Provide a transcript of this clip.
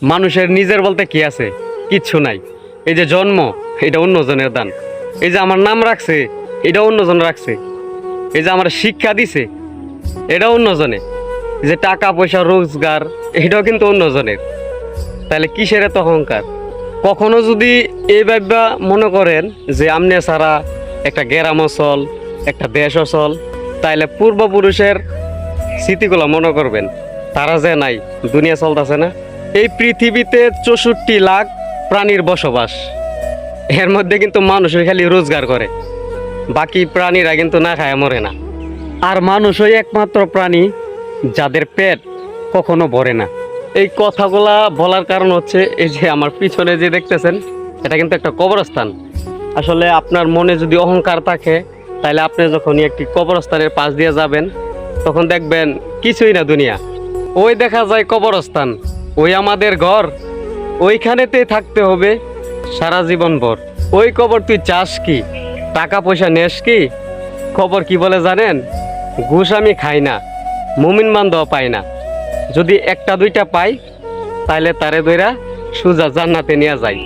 মানুষের নিজের বলতে কি আছে? কিচ্ছু নাই। এই যে জন্ম, এটা অন্যজনের দান। এই যে আমার নাম রাখছে, এটা অন্যজন রাখছে। এই যে আমার শিক্ষা দিছে, এটা অন্যজনে। এই যে টাকা পয়সা রোজগার, এটাও কিন্তু অন্যজনের। তাহলে কিসের এত অহংকার? কখনো যদি এই ভাববা মনে করেন যে আমনে ছাড়া একটা গ্রাম অচল, একটা দেশ অচল, তাইলে পূর্বপুরুষের স্মৃতিগুলো মনে করবেন। তারা যে নাই, দুনিয়া চলতেছে না। এই পৃথিবীতে 64 লাখ প্রাণীর বসবাস। এর মধ্যে কিন্তু মানুষই খালি রোজগার করে, বাকি প্রাণীরা কিন্তু না খায় মরে না। আর মানুষই একমাত্র প্রাণী যাদের পেট কখনো ভরে না। এই কথাগুলা বলার কারণ হচ্ছে, এই যে আমার পিছনে যে দেখতেছেন, এটা কিন্তু একটা কবরস্থান। আসলে আপনার মনে যদি অহংকার থাকে, তাহলে আপনি যখনই একটি কবরস্থানের পাশ দিয়ে যাবেন, তখন দেখবেন কিছুই না দুনিয়া। ওই দেখা যায় কবরস্থান, ওই আমাদের ঘর, ওইখানেতেই থাকতে হবে সারা জীবন ভর। ওই কবর তুই চাস কি? টাকা পয়সা নেস কি? খবর কি বলে জানেন? ঘুষ আমি খাই না, মুমিন বান্ধব পাই না। যদি একটা দুইটা পাই, তাহলে তারে দইরা সুজা জান্নাতে নিয়ে যাই।